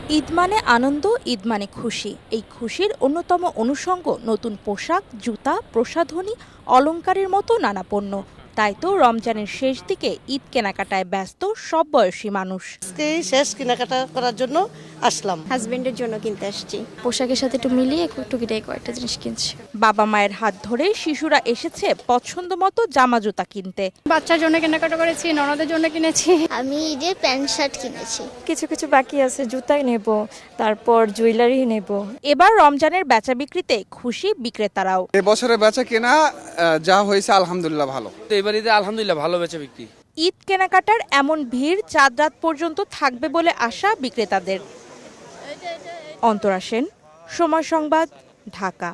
ঈদ মানে আনন্দ, ঈদ মানে খুশি। এই খুশির অন্যতম অনুষঙ্গ নতুন পোশাক, জুতা, প্রসাধনী, অলংকারের মতো নানা পণ্য। তাই তো রমজানের শেষ দিকে ঈদ কেনাকাটায় ব্যস্ত সব বয়সী মানুষ। আজকেই শেষ কেনাকাটা করার জন্য আসলাম। হাজবেন্ডের জন্য কিনতে আসছি, পোশাকের সাথে একটু মিলিয়ে টুকিটাই কয়েকটা জিনিস কিনছি। বাবা মায়ের হাত ধরে শিশুরা এসেছে পছন্দ মতো জামা জুতা কিনতে। বাচ্চার জন্য কেনাকাটা করেছি, ননদের জন্য কিনেছি। আমি ঈদে প্যান্ট শার্ট কিনেছি। কিছু কিছু বাকি আছে, জুতাই নেব, তারপর জুয়েলারি নেব। এবার রমজানের বেচা বিক্রিতে খুশি বিক্রেতারাও। এবছরে বেচা কেনা যা হয়েছে আলহামদুলিল্লাহ ভালো। তো এবার ঈদে আলহামদুলিল্লাহ ভালো বেচা বিক্রি। ঈদ কেনাকাটার এমন ভিড় চাঁদ রাত পর্যন্ত থাকবে বলে আশা বিক্রেতাদের। অন্তরা সেন, সময় সংবাদ, ঢাকা।